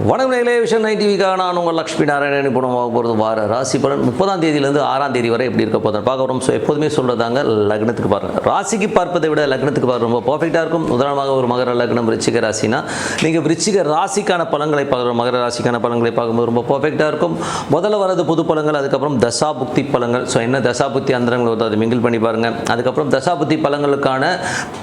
வணக்கம் நேயர்களே, விஷன் 9 டிவிக்காக நான் உங்கள் லக்ஷ்மி நாராயணன். இப்போ நம்ம போகிறது வார ராசி பலன் 30ஆம் தேதியிலேருந்து 6ஆம் தேதி வரை எப்படி இருக்க போதும் பார்க்க வரோம். ஸோ எப்போதுமே சொல்கிறதாங்க, லக்னத்துக்கு பாருங்கள். ராசிக்கு பார்ப்பதை விட லக்னத்துக்கு பார்க்க ரொம்ப பர்ஃபெக்டாக இருக்கும். உதாரணமாக ஒரு மகர லக்னம் விருச்சிக ராசினா நீங்கள் விருச்சிக ராசிக்கான பலன்களை பார்க்குறோம். மகர ராசிக்கான பலன்களை பார்க்கும்போது ரொம்ப பர்ஃபெக்டாக இருக்கும். முதல்ல வரது புது பலன்கள், அதுக்கப்புறம் தசாபுக்தி பலன்கள். ஸோ என்ன தசாபுக்தி அந்தரங்கள் வருது அதை மிங்கிள் பண்ணி பாருங்கள். அதுக்கப்புறம் தசாபுக்தி பலன்களுக்கான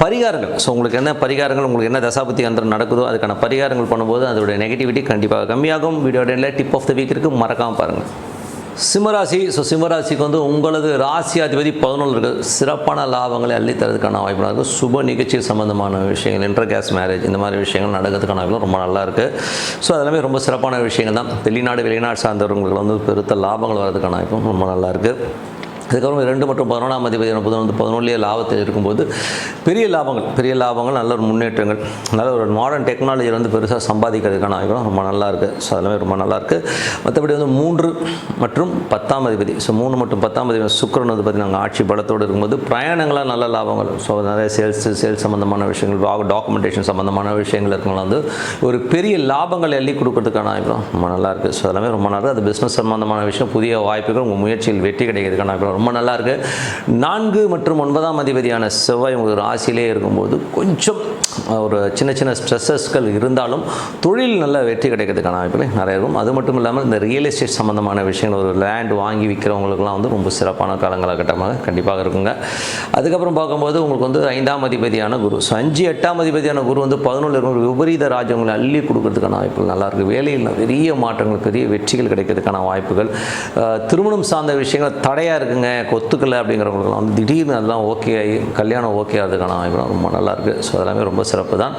பரிகாரங்கள். ஸோ உங்களுக்கு என்ன பரிகாரங்கள், உங்களுக்கு என்ன தசாபுக்தி அந்தரம் நடக்குதோ அதுக்கான பரிகாரங்கள் பண்ணும்போது அதோட நெகட்டிவிட்டி கண்டிப்பாக கம்மியாகும். வீடியோட டிப் ஆஃப் த வீக் இருக்கு, மறக்காம பாருங்க. சிம்மராசி. ஸோ சிம்மராசிக்கு உங்களது ராசி அதிபதி 11 இருக்குது. சிறப்பான லாபங்களை அள்ளித்தரதுக்கான வாய்ப்புகள் இருக்குது. சுப நிகழ்ச்சி சம்பந்தமான விஷயங்கள், இன்டர் கேஸ் மேரேஜ், இந்த மாதிரி விஷயங்கள் நடக்கிறதுக்கான வாய்ப்புகள் ரொம்ப நல்லா இருக்குது. ஸோ அதெல்லாமே ரொம்ப சிறப்பான விஷயங்கள் தான். வெளிநாடு சார்ந்தவர்களுக்கு பெருத்த லாபங்கள் வரதுக்கான வாய்ப்பும் ரொம்ப நல்லா இருக்குது. அதுக்கப்புறம் 2 மற்றும் 11ஆம் அதிபதியான புதன் 11 லாபத்தில் இருக்கும்போது பெரிய லாபங்கள் நல்ல ஒரு முன்னேற்றங்கள், நல்ல ஒரு மாடர்ன் டெக்னாலஜி பெருசாக சம்பாதிக்கிறதுக்கான வாய்ப்பும் ரொம்ப நல்லா இருக்குது. ஸோ அதெல்லாமே ரொம்ப நல்லாயிருக்கு. மற்றபடி 3 மற்றும் 10ஆம் அதிபதி. ஸோ 3 மற்றும் 10ஆம் அதிபதி சுக்கிரன் பார்த்திங்கன்னா ஆட்சி பலத்தோடு இருக்கும்போது பிரயாணங்களாக நல்ல லாபங்கள். ஸோ நிறைய சேல்ஸ் சம்மந்தமான விஷயங்கள், டாக்குமெண்டேஷன் சம்மந்தமான விஷயங்கள் இருக்கவங்க ஒரு பெரிய லாபங்கள் எள்ளி கொடுக்கறதுக்கான வாய்ப்பும் ரொம்ப நல்லாயிருக்கு. ஸோ அதெல்லாமே ரொம்ப நல்லா இருக்குது. அது பிஸ்னஸ் சம்மந்தமான விஷயம், புதிய வாய்ப்புகள், உங்கள் முயற்சியில் வெற்றி கிடைக்கிறதுக்கான வாய்ப்புகள் ரொம்ப நல்லா இருக்கு. 4 மற்றும் 9ஆம் அதிபதியான செவ்வாய் உங்களுக்கு ராசியிலே இருக்கும்போது கொஞ்சம் ஒரு சின்ன ஸ்ட்ரெஸ்ஸஸ்கள் இருந்தாலும் தொழில் நல்ல வெற்றி கிடைக்கிறதுக்கான வாய்ப்புகள் நிறைய இருக்கும். அது மட்டும் இல்லாமல் இந்த ரியல் எஸ்டேட் சம்மந்தமான விஷயங்கள், ஒரு லேண்ட் வாங்கி விற்கிறவங்களுக்குலாம் ரொம்ப சிறப்பான காலகட்டமாக கண்டிப்பாக இருக்குங்க. அதுக்கப்புறம் பார்க்கும்போது உங்களுக்கு 5ஆம் அதிபதியான குரு. ஸோ 5, 8ஆம் அதிபதியான குரு 11 இருக்கும். விபரீத ராஜ்யங்களை அள்ளி கொடுக்கறதுக்கான வாய்ப்புகள் நல்லாயிருக்கு. வேலையில் பெரிய மாற்றங்கள், பெரிய வெற்றிகள் கிடைக்கிறதுக்கான வாய்ப்புகள். திருமணம் சார்ந்த விஷயங்கள் தடையாக இருக்குங்க, ஒத்துக்கலை அப்படிங்கிறவங்களுக்குலாம் திடீர்னு அதெல்லாம் ஓகே ஆகி கல்யாணம் ஓகே ஆகிறதுக்கான வாய்ப்புலாம் ரொம்ப நல்லாயிருக்கு. ஸோ அதெல்லாமே ரொம்ப சிறப்பு தான்.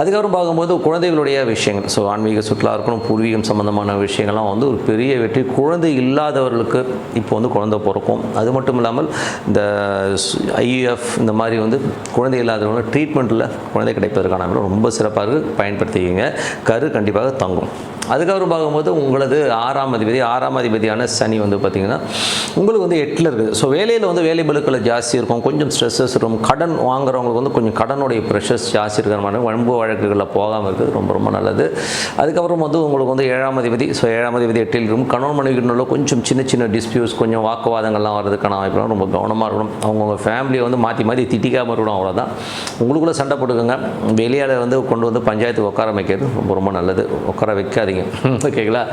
அதுக்கப்புறம் பார்க்கும்போது குழந்தைகளுடைய விஷயங்கள், ஸோ ஆன்மீக சுற்றுலா இருக்கணும், பூர்வீகம் சம்மந்தமான விஷயங்கள்லாம் ஒரு பெரிய வெற்றி. குழந்தை இல்லாதவர்களுக்கு இப்போ குழந்தை பிறக்கும். அது மட்டும் இல்லாமல் இந்த ஐஎஃப் இந்த மாதிரி குழந்தை இல்லாதவங்க ட்ரீட்மெண்ட்டில் குழந்தை கிடைப்பதற்கான ரொம்ப சிறப்பாக இருக்குது. பயன்படுத்திக்கிங்க, கரு கண்டிப்பாக தங்கும். அதுக்கப்புறம் பார்க்கும்போது உங்களது 6ஆம் அதிபதியான சனி பார்த்திங்கன்னா உங்களுக்கு 8ல் இருக்குது. ஸோ வேலையில் வேலை பலுக்கள் ஜாஸ்தி இருக்கும், கொஞ்சம் ஸ்ட்ரெஸ்ஸஸ் இருக்கும். கடன் வாங்குறவங்களுக்கு கொஞ்சம் கடனுடைய ப்ரெஷர்ஸ் ஜாஸ்தி இருக்கிற மாதிரி வன்பு வழக்குகளில் போகாமல் இருக்குது, ரொம்ப நல்லது. அதுக்கப்புறம் உங்களுக்கு 7ஆம் அதிபதி. ஸோ 7ஆம் அதிபதி 8ல் இருக்கும். கணவன் மனைவிக்குள்ள கொஞ்சம் சின்ன டிஸ்பியூட்ஸ், கொஞ்சம் வாக்குவாதங்கள்லாம் வரதுக்கான வாய்ப்புலாம் ரொம்ப கவனமாக இருக்கணும். அவங்கவுங்க ஃபேமிலியை மாற்றி திட்டிக்காமல் இருக்கணும், அவ்வளோதான். உங்களுக்குள்ளே சண்டை போட்டுக்கோங்க. வெளியால் கொண்டு பஞ்சாயத்து உட்கார வைக்கிறது ரொம்ப நல்லது. உட்கார வைக்காதீங்க, ஓகேங்களா.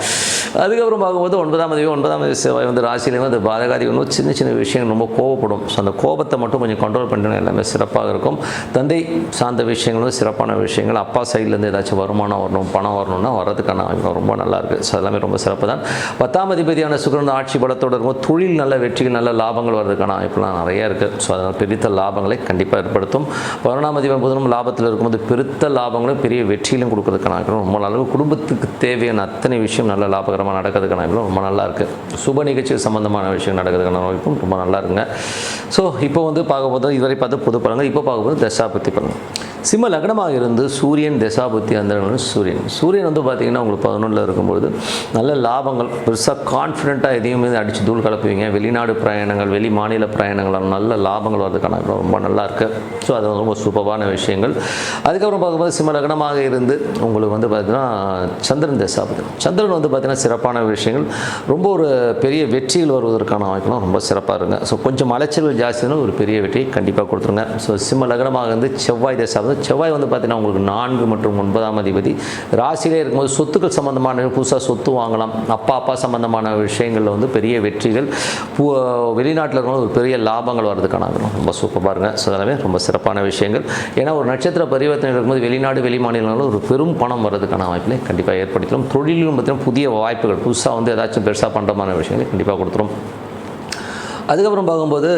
அதுக்கப்புறம் பார்க்கும்போது 9ஆம் அதிபதி செவ்வாய் ராசியிலேயும் அது பாதகாதி சின்ன விஷயங்கள் ரொம்ப கோவப்படும். ஸோ அந்த கோபத்தை மட்டும் கொஞ்சம் கண்ட்ரோல் பண்ணிட்டு எல்லாமே சிறப்பாக இருக்கும். தந்தை சார்ந்த விஷயங்களும் சிறப்பான விஷயங்கள். அப்பா சைட்லேருந்து ஏதாச்சும் வருமானம் வரணும், பணம் வரணும்னா வர்றதுக்கான ரொம்ப நல்லா இருக்குது. ஸோ எல்லாமே ரொம்ப சிறப்பு தான். 10ஆம் அதிபதியான சுக்கிரன் ஆட்சி பலத்தோடு இருக்கும். தொழில் நல்ல வெற்றிகள், நல்ல லாபங்கள் வர்றதுக்கான வாய்ப்புலாம் நிறையா இருக்குது. ஸோ அதனால் பெருத்த லாபங்களை கண்டிப்பாக ஏற்படுத்தும். 11ஆம் அதிபதி புதனும் லாபத்தில் இருக்கும்போது பெருத்த லாபங்களும் பெரிய வெற்றியிலும் கொடுக்கறதுக்கான ரொம்ப நல்லது. குடும்பத்துக்கு தேவையான அத்தனை விஷயம் நல்ல லாபகரமாக நடக்கிறதுக்கான ரொம்ப நல்லா இருக்குது. சுப நிகழ்ச்சி சம்பந்தமான விஷயம் நடக்கிறதுக்கான வாய்ப்பும் ரொம்ப நல்லா இருக்குங்க. ஸோ இப்போ பார்க்கும்போது இதுவரை பார்த்து பொது பலன்கள். இப்போ பார்க்கும்போது தசாபுத்தி பலன்கள். சிம்ம லக்னமாக இருந்து சூரியன் தசாபுத்தி அந்த சூரியன் பார்த்திங்கன்னா உங்களுக்கு 11ல் இருக்கும்போது நல்ல லாபங்கள், பெருசாக கான்ஃபிடென்ட்டாக எதையுமே அடித்து தூள் கலப்புவீங்க. வெளிநாடு பிரயாணங்கள், வெளி மாநில பிரயாணங்கள் நல்ல லாபங்கள் வரதுக்கான ரொம்ப நல்லா இருக்குது. ஸோ அது ரொம்ப சூப்பரான விஷயங்கள். அதுக்கப்புறம் பார்க்கும்போது சிம்ம லக்னமாக இருந்து உங்களுக்கு பார்த்திங்கன்னா சந்திரன் தசாபுத்தி. சந்திரன் பார்த்திங்கன்னா சிறப்பான விஷயங்கள், ரொம்ப ஒரு பெரிய வெற்றிகள் வருவதற்கான வாய்ப்புலாம் ரொம்ப சிறப்பாக இருங்க. ஸோ கொஞ்சம் அலைச்சல்கள் ஜாஸ்தினா ஒரு பெரிய வெற்றியை கண்டிப்பாக கொடுத்துருங்க. ஸோ சிம்ம லக்னமாக இருந்து செவ்வாய் தசாபுத்தி. செவ்வாய் பார்த்தீங்கன்னா உங்களுக்கு 4 மற்றும் 9ஆம் அதிபதி ராசியிலே இருக்கும்போது சொத்துக்கள் சம்பந்தமான புதுசாக சொத்து வாங்கலாம். அப்பா சம்பந்தமான விஷயங்களில் பெரிய வெற்றிகள், வெளிநாட்டில் இருக்கும்போது ஒரு பெரிய லாபங்கள் வர்றதுக்கான ரொம்ப சூப்பராக பாருங்க. ஸோ அதெல்லாமே ரொம்ப சிறப்பான விஷயங்கள். ஏன்னா ஒரு நட்சத்திர பரிவர்த்தனை இருக்கும்போது வெளிநாடு வெளி மாநிலங்களில் ஒரு பெரும் பணம் வர்றதுக்கான வாய்ப்புகளை கண்டிப்பாக ஏற்படுத்தலாம். தொழிலும் பார்த்தீங்கன்னா புதிய வாய்ப்புகள், புதுசாக ஏதாச்சும் பெருசாக பண்ணுறமான விஷயங்களை கண்டிப்பாக கொடுத்துரும். அதுக்கப்புறம் பார்க்கும்போது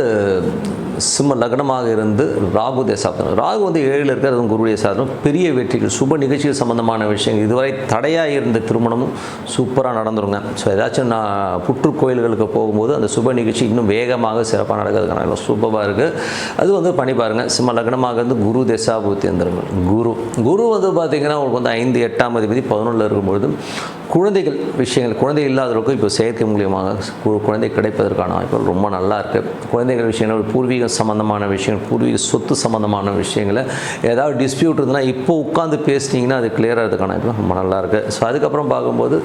சிம்ம லக்னமாக இருந்து ராகு தசாபுத்தி. ராகு 7ல் இருக்கிறது குருடைய சாதனம், பெரிய வெற்றிகள், சுப நிகழ்ச்சிகள் சம்பந்தமான விஷயங்கள். இதுவரை தடையாக இருந்த திருமணமும் சூப்பராக நடந்துருங்க. ஸோ ஏதாச்சும் நான் புற்றுக்கோயில்களுக்கு போகும்போது அந்த சுப நிகழ்ச்சி இன்னும் வேகமாக சிறப்பாக நடக்கிறதுக்கான சூப்பராக இருக்குது. அது பண்ணி பாருங்கள். சிம்ம லக்னமாக இருந்து குரு தசாபுத்தி வந்துருங்க. குரு பார்த்திங்கன்னா உங்களுக்கு 5, 8ஆம் அதிபதி 11ல் இருக்கும்பொழுது குழந்தைகள் விஷயங்கள், குழந்தை இல்லாதவர்களுக்கு இப்போ செயற்கை மூலியமாக குழந்தை கிடைப்பதற்கான வாய்ப்புகள் ரொம்ப நல்லா இருக்குது. குழந்தைகள் விஷயங்கள் பூர்வீக பூர்வீக சம்மந்தமான விஷயங்கள், பூர்வீக சொத்து சம்மந்தமான விஷயங்களை ஏதாவது டிஸ்பியூட் இருந்ததுன்னா இப்போ உட்காந்து பேசினீங்கன்னா அது கிளியர் ஆகிறதுக்கான ரொம்ப நல்லாயிருக்கு. ஸோ அதுக்கப்புறம் பார்க்கும்போது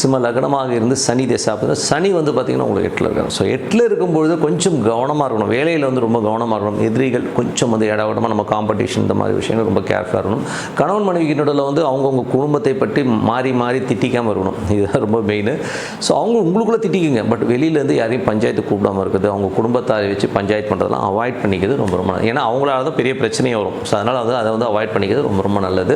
சிம்ம லக்னமாக இருந்து சனி திசை சனி வந்து பார்த்திங்கன்னா உங்களுக்கு 8ல் இருக்காங்க. ஸோ 8ல் இருக்கும்பொழுது கொஞ்சம் கவனமாக இருக்கணும், வேலையில் வந்து ரொம்ப கவனமாக இருக்கணும். எதிரிகள் கொஞ்சம் வந்து இடவிடமாக நம்ம காம்படிஷன் இந்த மாதிரி விஷயங்கள் ரொம்ப கேர்ஃபுல்லாக இருக்கணும். கணவன் மனைவிக்கு நடுவில் வந்து அவங்கவுங்க குடும்பத்தை பற்றி மாறி மாறி திட்டிக்காமல் இருக்கணும், இதுதான் ரொம்ப மெயின். ஸோ அவங்க உங்களுக்குள்ளே திட்டிக்குங்க, பட் வெளியிலேருந்து யாரையும் பஞ்சாயத்து கூப்பிடாமல் இருக்குது, அவங்க குடும்பத்தாரை வச்சு பஞ்சாயத்து பண்ணுறதெல்லாம் அவாய்ட் பண்ணிக்கிறது ரொம்ப ரொம்ப நல்லது. ஏன்னா அவங்களால தான் பெரிய பிரச்சனையே வரும். ஸோ அதனால் வந்து அதை வந்து அவாய்ட் பண்ணிக்கிறது ரொம்ப ரொம்ப நல்லது.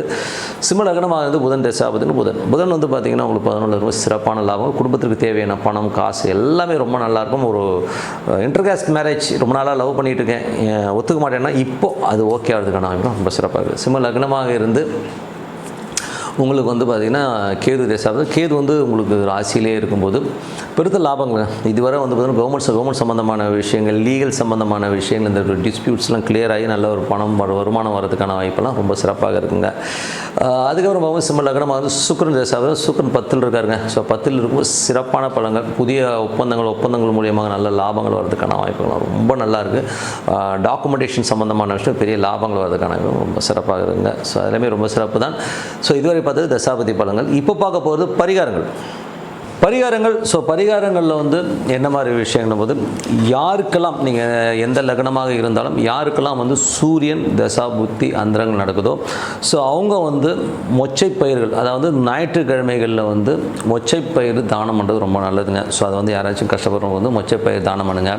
சிம்ம லக்னமாக இருந்து புதன் தசாபதினு புதன் வந்து பார்த்திங்கன்னா உங்களுக்கு 11 ரொம்ப சிறப்பான லாபம், குடும்பத்திற்கு தேவையான பணம் காசு எல்லாமே ரொம்ப நல்லாயிருக்கும். ஒரு இன்டர்காஸ்ட் மேரேஜ் ரொம்ப நாளாக லவ் பண்ணிகிட்டு இருக்கேன், ஒத்துக்க மாட்டேன்னா இப்போது அது ஓகே ஆகிறதுக்கான வாய்ப்பு ரொம்ப சிறப்பாக இருக்குது. சிம்ம லக்னமாக இருந்து உங்களுக்கு வந்து பார்த்திங்கன்னா கேது தேசாவது, கேது வந்து உங்களுக்கு ராசியிலே இருக்கும்போது பெருத்த லாபங்கள். இதுவரை வந்து பார்த்திங்கன்னா கவர்மெண்ட் சம்மந்தமான விஷயங்கள், லீகல் சம்மந்தமான விஷயங்கள், இந்த டிஸ்பியூட்ஸ்லாம் கிளியர் ஆகி நல்ல ஒரு பணம் வருமானம் வரதுக்கான வாய்ப்பெல்லாம் ரொம்ப சிறப்பாக இருக்குங்க. அதுக்கப்புறம் பார்க்கும்போது சிம்ம லக்னமாக வந்து சுக்கிரன் தேசாவது, சுக்கிரன் 10ல் இருக்காருங்க. ஸோ 10ல் இருக்கும்போது சிறப்பான பலங்கள், புதிய ஒப்பந்தங்கள் மூலியமாக நல்ல லாபங்கள் வரதுக்கான வாய்ப்புகள் ரொம்ப நல்லாயிருக்கு. டாக்குமெண்டேஷன் சம்மந்தமான விஷயம் பெரிய லாபங்கள் வரதுக்கான ரொம்ப சிறப்பாக இருக்குங்க. ஸோ அதெல்லாமே ரொம்ப சிறப்பு தான். ஸோ இதுவரை பார்த்தது தசாபதி பலங்கள். இப்போ பார்க்க போகிறது பரிகாரங்கள். ஸோ பரிகாரங்களில் வந்து என்ன மாதிரி விஷயங்கள் போது, யாருக்கெல்லாம் நீங்கள் எந்த லக்னமாக இருந்தாலும் யாருக்கெல்லாம் வந்து சூரியன் தசா புத்தி அந்தரங்கள் நடக்குதோ, ஸோ அவங்க வந்து மொச்சை பயிர்கள், அதாவது ஞாயிற்றுக்கிழமைகளில் வந்து மொச்சை பயிர் தானம் பண்ணுறது ரொம்ப நல்லதுங்க. ஸோ அதை வந்து யாராச்சும் கஷ்டப்படுறவங்க வந்து மொச்சை பயிர் தானம் பண்ணுங்க.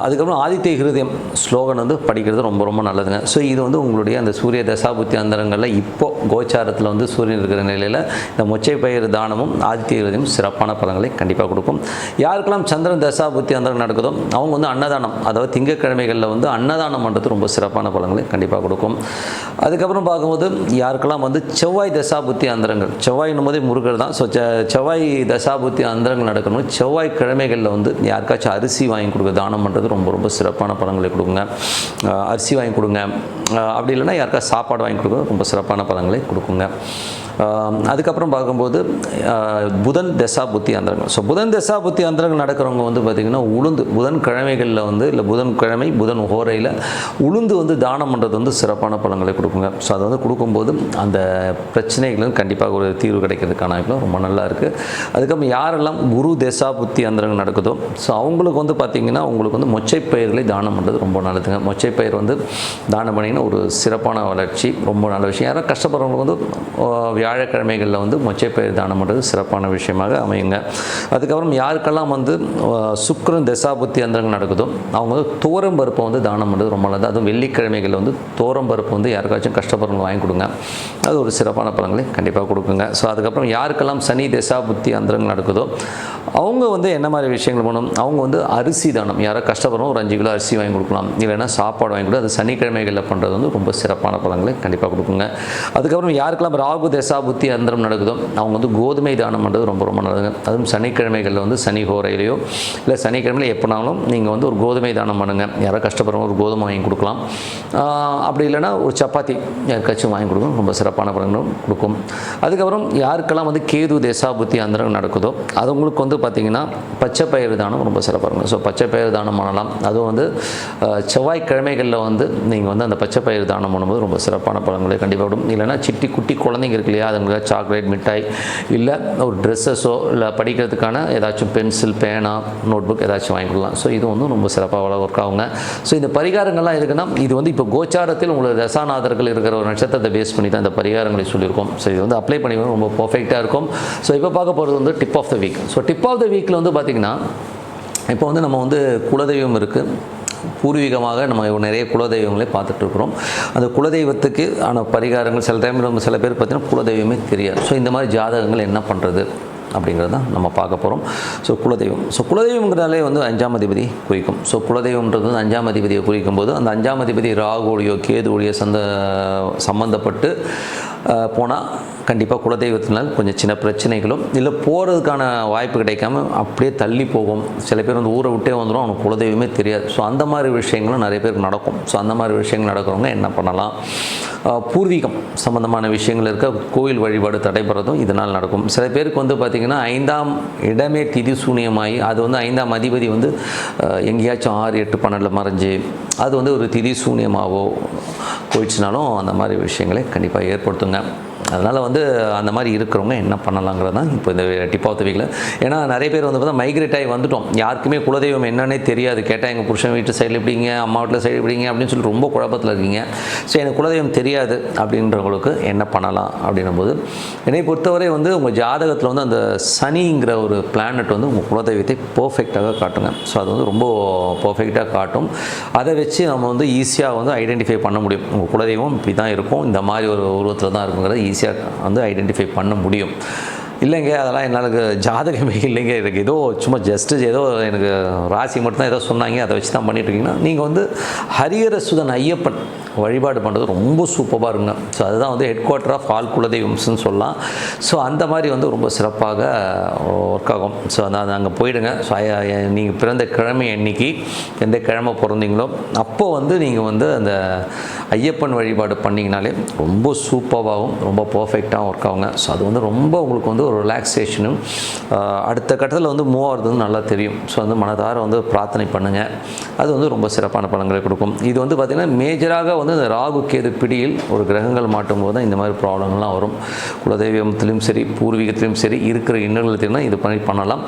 அதுக்கப்புறம் ஆதித்ய ஹிருதயம் ஸ்லோகன் வந்து படிக்கிறது ரொம்ப ரொம்ப நல்லதுங்க. ஸோ இது வந்து உங்களுடைய அந்த சூரிய தசாபுத்தி அந்தரங்களில் இப்போது கோச்சாரத்தில் வந்து சூரியன் இருக்கிற நிலையில் இந்த மொச்சை பயிர் தானமும் ஆதித்ய ஹிருதயம் சிறப்பான பலன்களை கண்டிப்பாக கொடுக்கும். யாருக்கெல்லாம் சந்திரன் தசாபுத்தி அந்தரம் நடக்குதோ அவங்க வந்து அன்னதானம், அதாவது திங்கக்கிழமைகளில் வந்து அன்னதானம் பண்ணுறது ரொம்ப சிறப்பான பலன்களை கண்டிப்பாக கொடுக்கும். அதுக்கப்புறம் பார்க்கும்போது யாருக்கெல்லாம் வந்து செவ்வாய் தசாபுத்தி அந்தரங்கள், செவ்வாயின்னும் போதே முருகர் தான். ஸோ செவ்வாய் தசாபுத்தி அந்தரங்கள் நடக்கணும். செவ்வாய் கிழமைகளில் வந்து யாருக்காச்சும் அரிசி வாங்கி கொடுக்க தானம் பண்ணுறது ரொம்ப ரொம்ப சிறப்பான பலன்களை கொடுங்க. அரிசி வாங்கி கொடுங்க, அப்படி இல்லைன்னா யாருக்கா சாப்பாடு வாங்கி கொடுக்க ரொம்ப சிறப்பான பலன்களை கொடுக்குங்க. அதுக்கப்புறம் பார்க்கும்போது புதன் தசா புத்தி அந்தரங்கள். ஸோ புதன் தசா புத்தி அந்தரங்கள் நடக்கிறவங்க வந்து பார்த்திங்கன்னா உளுந்து புதன் கிழமைகளில் வந்து இல்லை புதன் ஹோரையில் உளுந்து வந்து தானம் பண்ணுறது வந்து சிறப்பான பலன்களை கொடுக்குங்க. ஸோ அதை வந்து கொடுக்கும்போது அந்த பிரச்சனைகளும் கண்டிப்பாக ஒரு தீர்வு கிடைக்கிறதுக்கான வாய்ப்புலாம் ரொம்ப நல்லா இருக்குது. அதுக்கப்புறம் யாரெல்லாம் குரு தசா புத்தி அந்தரங்கள் நடக்குதோ ஸோ அவங்களுக்கு வந்து பார்த்திங்கன்னா உங்களுக்கு வந்து மொச்சை பயிர்களை தானம் பண்ணுறது ரொம்ப நல்லதுங்க. மொச்சை பயிர் வந்து தானம் பண்ணிங்கன்னா ஒரு சிறப்பான வளர்ச்சி, ரொம்ப நல்ல விஷயம். யாரும் கஷ்டப்படுறவங்களுக்கு வந்து வியாழக்கிழமைகளில் வந்து மொச்சை பயிர் தானம் பண்ணுறது சிறப்பான விஷயமாக அமையுங்க. அதுக்கப்புறம் யாருக்கெல்லாம் வந்து சுக்கிரன் தசாபுத்தி அந்தரங்கள் நடக்குதோ அவங்க வந்து தோரம் பருப்பை வந்து தானம் பண்ணுறது ரொம்ப நல்லது. அதுவும் வெள்ளிக்கிழமைகளில் வந்து தோரம் பருப்பு வந்து யாருக்காச்சும் கஷ்டப்படுறவங்க வாங்கி கொடுங்க, அது ஒரு சிறப்பான பலன்களை கண்டிப்பாக கொடுக்குங்க. ஸோ அதுக்கப்புறம் யாருக்கெல்லாம் சனி தசாபுத்தி அந்தரங்கள் நடக்குதோ அவங்க வந்து என்ன மாதிரி விஷயங்கள் பண்ணணும், அவங்க வந்து அரிசி தானம், யாரோ கஷ்டப்படுறோம் ஒரு 5 கிலோ அரிசி வாங்கி கொடுக்கலாம், இல்லைன்னா சாப்பாடு வாங்கி கொடுத்து அது சனிக்கிழமைகளில் பண்ணுறது வந்து ரொம்ப சிறப்பான பலன்களை கண்டிப்பாக கொடுக்குங்க. அதுக்கப்புறம் யாருக்கெல்லாம் ராகு தசாபுத்தி அந்தரம் நடக்குதோ அவங்க வந்து கோதுமை தானம் பண்ணுறது ரொம்ப ரொம்ப நல்லதுங்க. அதுவும் சனிக்கிழமைகளில் வந்து சனி ஹோரையிலையோ இல்லை சனிக்கிழமையில் எப்போனாலும் நீங்கள் வந்து ஒரு கோதுமை தானம் பண்ணுங்கள். யாரோ கஷ்டப்படுறவங்க ஒரு கோதுமை வாங்கி கொடுக்கலாம், அப்படி இல்லைன்னா ஒரு சப்பாத்தி யாருக்காச்சும் வாங்கி கொடுக்கணும், ரொம்ப சிறப்பான பலன்களும் கொடுக்கும். அதுக்கப்புறம் யாருக்கெல்லாம் வந்து கேது தசாபுத்தி அந்தரம் நடக்குதோ அது உங்களுக்கு வந்து பார்த்திங்கன்னா பச்சை பயிர் தானம் ரொம்ப சிறப்பாக இருக்கும். ஸோ பச்சை பயிர் தானம் பண்ணலாம். அதுவும் வந்து செவ்வாய்க்கிழமைகளில் வந்து நீங்கள் வந்து அந்த பச்சை பயிர் தானம் பண்ணும்போது ரொம்ப சிறப்பான பலன்களை கண்டிப்பாக விடும். இல்லைன்னா குட்டி குழந்தைங்க இருக்கு இல்லையா, அதுங்களுக்கு சாக்லேட் மிட்டாய் இல்லை ஒரு ட்ரெஸ்ஸஸோ இல்லை படிக்கிறதுக்கான ஏதாச்சும் பென்சில் பேனா நோட் புக் ஏதாச்சும் வாங்கி கொடுக்கலாம். ஸோ இது வந்து ரொம்ப சிறப்பாக ஒர்க் ஆகுங்க. ஸோ இந்த பரிகாரங்கள்லாம் இருக்குன்னா இது வந்து இப்போ கோச்சாரத்தில் உங்களுக்கு தசாநாதர்கள் இருக்கிற ஒரு நட்சத்திரத்தை பேஸ் பண்ணி தான் இந்த பரிகாரங்களை சொல்லியிருக்கோம். ஸோ இது வந்து அப்ளை பண்ணி ரொம்ப பர்ஃபெக்டாக இருக்கும். ஸோ இப்போ பார்க்க போகிறது வந்து tip of the week. So tip of the வீக்கில் வந்து பார்த்திங்கன்னா இப்போ வந்து நம்ம வந்து குலதெய்வம் இருக்குது, பூர்வீகமாக நம்ம நிறைய குலதெய்வங்களே பார்த்துட்ருக்குறோம். அந்த குலதெய்வத்துக்கு ஆன பரிகாரங்கள் சில டைமில் நம்ம சில பேர் பார்த்திங்கன்னா குலதெய்வமே தெரியாது. ஸோ இந்த மாதிரி ஜாதகங்கள் என்ன பண்ணுறது அப்படிங்கிறது தான் நம்ம பார்க்க போகிறோம். ஸோ குலதெய்வங்கிறதாலே வந்து 5ஆம் அதிபதி குறிக்கும். ஸோ குலதெய்வம்ன்றது வந்து 5ஆம் அதிபதியை குறிக்கும் போது அந்த 5ஆம் அதிபதி ராகுவோடையோ கேதுவோடையோ சம்மந்தப்பட்டு போனால் கண்டிப்பாக குலதெய்வத்தினால் கொஞ்சம் சின்ன பிரச்சனைகளும் இல்லை போகிறதுக்கான வாய்ப்பு கிடைக்காம அப்படியே தள்ளி போகும். சில பேர் வந்து ஊரை விட்டே வந்துடும், அவனுக்கு குலதெய்வமே தெரியாது. ஸோ அந்த மாதிரி விஷயங்களும் நிறைய பேருக்கு நடக்கும். ஸோ அந்த மாதிரி விஷயங்கள் நடக்கிறவங்க என்ன பண்ணலாம், பூர்வீகம் சம்பந்தமான விஷயங்கள் இருக்க கோயில் வழிபாடு தடைபடுறதும் இதனால் நடக்கும். சில பேருக்கு வந்து பார்த்திங்கன்னா 5ஆம் இடமே திதி சூனியமாகி அது வந்து 5ஆம் அதிபதி வந்து எங்கேயாச்சும் 6, 8, 12 மறைஞ்சு அது வந்து ஒரு திதி சூனியமாகவோ போயிடுச்சுனாலும் அந்த மாதிரி விஷயங்களை கண்டிப்பாக ஏற்படுத்துங்க. அதனால் வந்து அந்த மாதிரி இருக்கிறவங்க என்ன பண்ணலாங்கிறது தான் இப்போ இந்த டிப் ஆஃப் த வீக்கில். ஏன்னா நிறைய பேர் வந்து பார்த்தா மைக்ரேட் ஆகி வந்துட்டோம், யாருக்குமே குலதெய்வம் என்னன்னே தெரியாது. கேட்டால் எங்கள் புருஷன் வீட்டு சைடில் எப்படிங்க, அம்மா வீட்டில் சைடு எப்படிங்க அப்படின்னு சொல்லி ரொம்ப குழப்பத்தில் இருக்கீங்க. ஸோ எனக்கு குலதெய்வம் தெரியாது அப்படின்றவங்களுக்கு என்ன பண்ணலாம் அப்படின்னும் போது, என்னை பொறுத்தவரை வந்து உங்கள் ஜாதகத்தில் வந்து அந்த சனிங்கிற ஒரு பிளானட் வந்து உங்கள் குலதெய்வத்தை பர்ஃபெக்டாக காட்டுங்க. ஸோ அது வந்து ரொம்ப பர்ஃபெக்டாக காட்டும். அதை வச்சு நம்ம வந்து ஈஸியாக வந்து ஐடென்டிஃபை பண்ண முடியும். உங்கள் குலதெய்வம் இப்படி தான் இருக்கும், இந்த மாதிரி ஒரு உருவத்தில் தான் இருக்குங்கிறத ஈஸியாக வந்து ஐடென்டிஃபை பண்ண முடியும். இல்லைங்க அதெல்லாம் என்னால் ஜாதகமே இல்லைங்க, எனக்கு ஏதோ சும்மா ஜஸ்ட்டு ஏதோ எனக்கு ராசி மட்டும்தான் ஏதோ சொன்னாங்க அதை வச்சு தான் பண்ணிட்டுருக்கீங்கன்னா, நீங்கள் வந்து ஹரிஹர சுதன் ஐயப்பன் வழிபாடு பண்ணுறது ரொம்ப சூப்பராக இருங்க. ஸோ அதுதான் வந்து ஹெட் குவார்ட்டர் ஆஃப் ஆல் குலதெய்வம்ஸ்னு சொல்லலாம். ஸோ அந்த மாதிரி வந்து ரொம்ப சிறப்பாக ஒர்க் ஆகும். ஸோ அது அங்கே போயிடுங்க. ஸோ நீங்கள் பிறந்த கிழமை அன்னைக்கு எந்த கிழமை பிறந்தீங்களோ அப்போது வந்து நீங்கள் வந்து அந்த ஐயப்பன் வழிபாடு பண்ணிங்கனாலே ரொம்ப சூப்பராகவும் ரொம்ப பர்ஃபெக்டாகவும் ஒர்க் ஆகுங்க. ஸோ அது வந்து ரொம்ப உங்களுக்கு வந்து ஒரு ரிலாக்ஸேஷனும் அடுத்த கட்டத்தில் வந்து மூவ் ஆகிறதுன்னு நல்லா தெரியும். ஸோ வந்து மனதார வந்து பிரார்த்தனை பண்ணுங்கள், அது வந்து ரொம்ப சிறப்பான பலன்களை கொடுக்கும். இது வந்து பார்த்திங்கன்னா மேஜராக வந்து இந்த ராகு கேது பிடியில் ஒரு கிரகங்கள் மாட்டும் போது தான் இந்த மாதிரி ப்ராப்ளங்கள்லாம் வரும். குலதெய்வத்திலும் சரி பூர்வீகத்திலும் சரி இருக்கிற இன்னல்கள் இது பண்ணலாம்.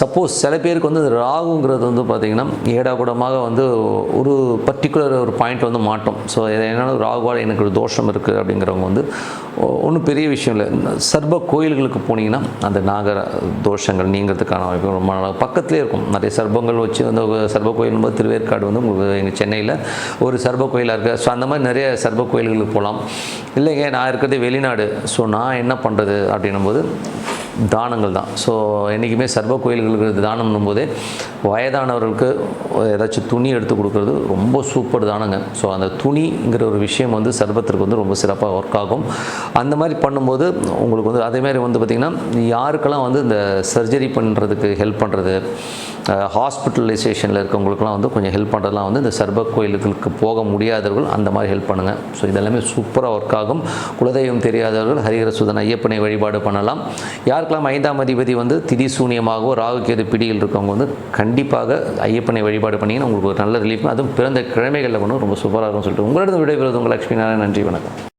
சப்போஸ் சில பேருக்கு வந்து ராகுங்கிறது வந்து பார்த்திங்கன்னா ஏடாகூடமாக வந்து ஒரு பர்டிகுலர் ஒரு பாயிண்ட் வந்து மாட்டோம். ஸோ என்னென்னா ராகுவால் எனக்கு ஒரு தோஷம் இருக்குது அப்படிங்கிறவங்க வந்து ஒன்றும் பெரிய விஷயம் இல்லை, சர்ப கோயில்களுக்கு போனீங்கன்னா அந்த நாகர தோஷங்கள் நீங்கிறதுக்கான வாய்ப்பு ரொம்ப நாளாக பக்கத்துலேயே இருக்கும். நிறைய சர்பங்கள் வச்சு அந்த சர்ப கோயில் போது திருவேற்காடு வந்து உங்களுக்கு எங்கள் சென்னையில் ஒரு சர்ப கோயிலாக இருக்குது. ஸோ அந்த மாதிரி நிறைய சர்ப கோயில்களுக்கு போகலாம். இல்லைங்க நான் இருக்கிறது வெளிநாடு, ஸோ நான் என்ன பண்ணுறது அப்படின்னும் போது தானங்கள் தான். ஸோ என்றைக்குமே சர்வ கோயில்களுக்கு தானம்னும் போதே வயதானவர்களுக்கு ஏதாச்சும் துணி எடுத்து கொடுக்குறது ரொம்ப சூப்பர் தானங்க. ஸோ அந்த துணிங்கிற ஒரு விஷயம் வந்து சர்வத்திற்கு வந்து ரொம்ப சிறப்பாக ஒர்க் ஆகும். அந்த மாதிரி பண்ணும்போது உங்களுக்கு வந்து அதேமாதிரி வந்து பார்த்திங்கன்னா யாருக்கெல்லாம் வந்து இந்த சர்ஜரி பண்ணுறதுக்கு ஹெல்ப் பண்ணுறது, ஹாஸ்பிட்டலைசேஷனில் இருக்கவங்களுக்குலாம் வந்து கொஞ்சம் ஹெல்ப் பண்ணுறதுலாம் வந்து இந்த சர்வ கோயில்களுக்கு போக முடியாதவர்கள் அந்த மாதிரி ஹெல்ப் பண்ணுங்கள். ஸோ இதெல்லாமே சூப்பராக ஒர்க் ஆகும். குலதெய்வம் தெரியாதவர்கள் ஹரிஹர சுதன் ஐயப்பனை வழிபாடு பண்ணலாம். யாருக்கெல்லாம் 5ஆம் அதிபதி வந்து திதி சூனியமாகவோ ராகு கேது பிடியில் இருக்கவங்க வந்து கண்டிப்பாக ஐயப்பனை வழிபாடு பண்ணிங்கன்னா உங்களுக்கு ஒரு நல்ல ரிலீஃப். அதுவும் பிறந்த கிழமைகளில் கொண்டு ரொம்ப சூப்பராக இருக்கும்னு சொல்லிட்டு உங்களிடம் விடைபெறுவது உங்கள் லட்சுமி நாராயணன். நன்றி, வணக்கம்.